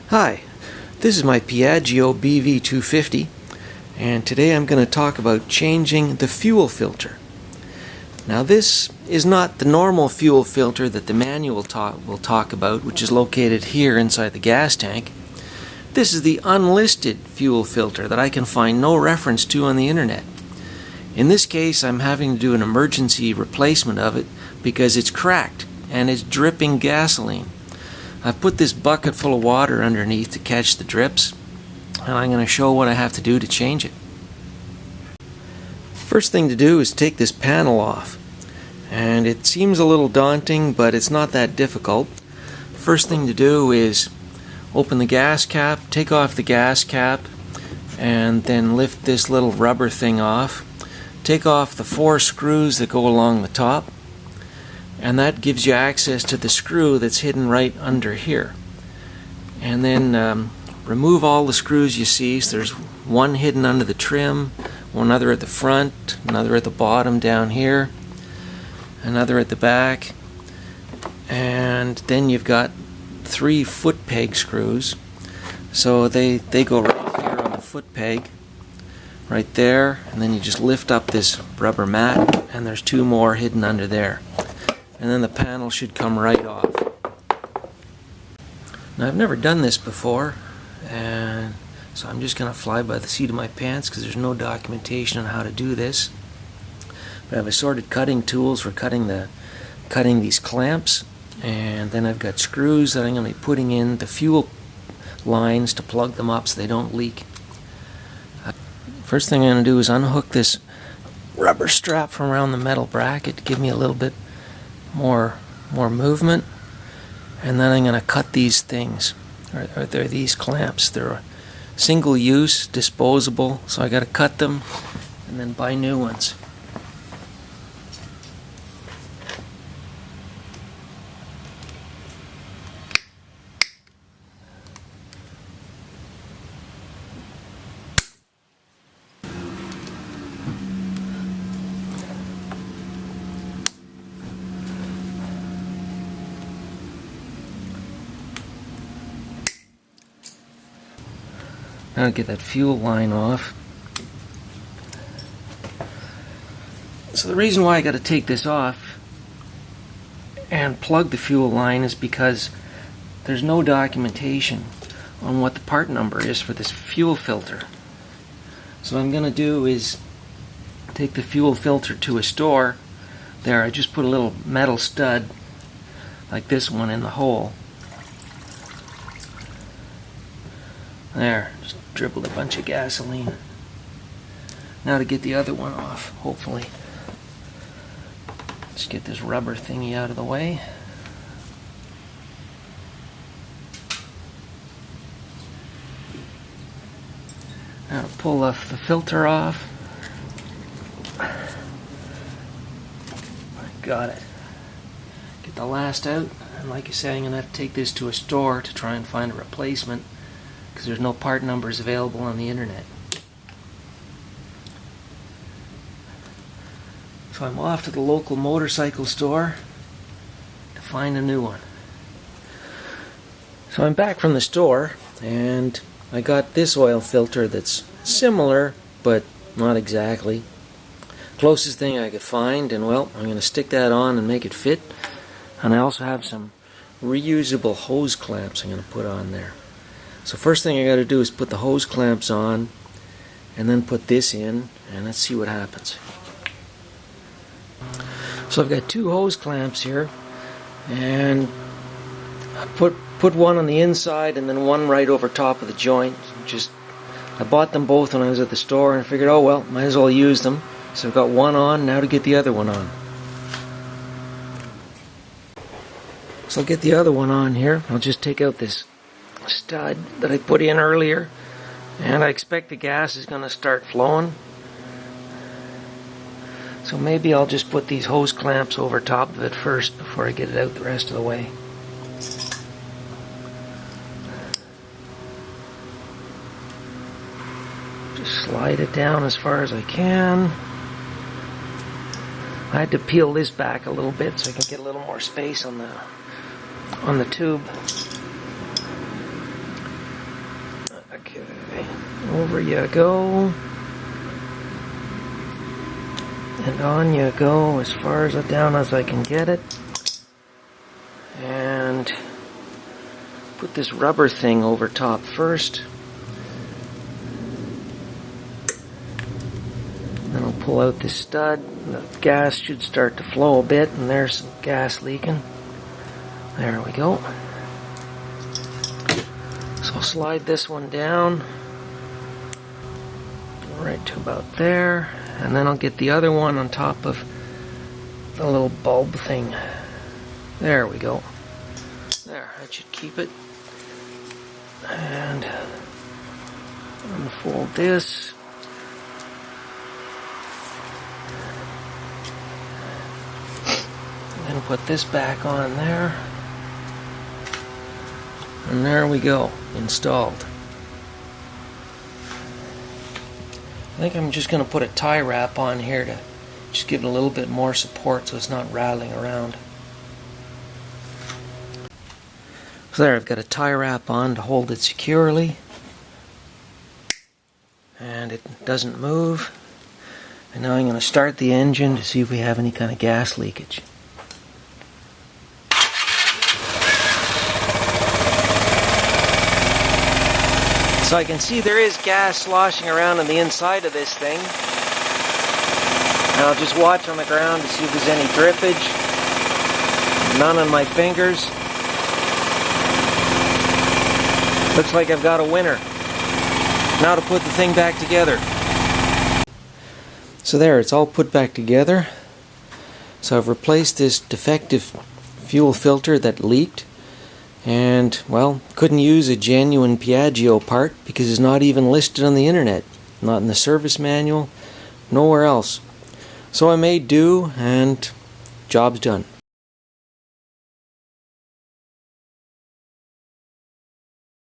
Hi, this is my Piaggio BV 250, and today I'm going to talk about changing the fuel filter. Now this is not the normal fuel filter that the manual will talk about, which is located here inside the gas tank. This is the unlisted fuel filter that I can find no reference to on the internet. In this case, I'm having to do an emergency replacement of it because it's cracked and it's dripping gasoline. I've put this bucket full of water underneath to catch the drips, and I'm going to show what I have to do to change it. First thing to do is take this panel off, and it seems a little daunting, but it's not that difficult. First thing to do is open the gas cap, take off the gas cap, and then lift this little rubber thing off. Take off the 4 screws that go along the top, and that gives you access to the screw that's hidden right under here. And then remove all the screws you see. So there's one hidden under the trim, one other at the front, another at the bottom down here, another at the back, and then you've got 3 foot peg screws. So they go right here on the foot peg, right there, and then you just lift up this rubber mat, and there's 2 more hidden under there. And then the panel should come right off. Now I've never done this before, and so I'm just going to fly by the seat of my pants because there's no documentation on how to do this. But I have assorted cutting tools for cutting these clamps, and then I've got screws that I'm going to be putting in the fuel lines to plug them up so they don't leak. First thing I'm going to do is unhook this rubber strap from around the metal bracket to give me a little bit more movement, and then I'm going to cut these things, or they're these clamps. They're single use, disposable, so I got to cut them and then buy new ones. Now to get that fuel line off. So the reason why I got to take this off and plug the fuel line is because there's no documentation on what the part number is for this fuel filter. So what I'm going to do is take the fuel filter to a store. There, I just put a little metal stud like this one in the hole. There, just dribbled a bunch of gasoline. Now to get the other one off, hopefully. Just get this rubber thingy out of the way. Now to pull the filter off. Got it. Get the last out, and like I said, I'm going to have to take this to a store to try and find a replacement, because there's no part numbers available on the internet. So I'm off to the local motorcycle store to find a new one. So I'm back from the store, and I got this oil filter that's similar but not exactly. Closest thing I could find, and well, I'm going to stick that on and make it fit. And I also have some reusable hose clamps I'm going to put on there. So first thing I got to do is put the hose clamps on, and then put this in, and let's see what happens. So I've got 2 hose clamps here, and I put one on the inside and then one right over top of the joint. I bought them both when I was at the store, and I figured, oh well, might as well use them. So I've got one on, now to get the other one on. So I'll get the other one on here. I'll just take out this stud that I put in earlier, and I expect the gas is going to start flowing, so maybe I'll just put these hose clamps over top of it first before I get it out the rest of the way. Just slide it down as far as I can. I had to peel this back a little bit so I can get a little more space on the tube. Okay, over you go. And on you go as far as down as I can get it. And put this rubber thing over top first. Then I'll pull out this stud. The gas should start to flow a bit, and there's some gas leaking. There we go. So I'll slide this one down right to about there, and then I'll get the other one on top of the little bulb thing. There we go. There, that should keep it. And unfold this. And then put this back on there. And there we go, installed. I think I'm just going to put a tie wrap on here to just give it a little bit more support so it's not rattling around. So there, I've got a tie wrap on to hold it securely. And it doesn't move. And now I'm going to start the engine to see if we have any kind of gas leakage. So I can see there is gas sloshing around on the inside of this thing. And I'll just watch on the ground to see if there's any drippage. None on my fingers. Looks like I've got a winner. Now to put the thing back together. So there, it's all put back together. So I've replaced this defective fuel filter that leaked. And, well, couldn't use a genuine Piaggio part because it's not even listed on the internet. Not in the service manual, nowhere else. So I made do, and job's done.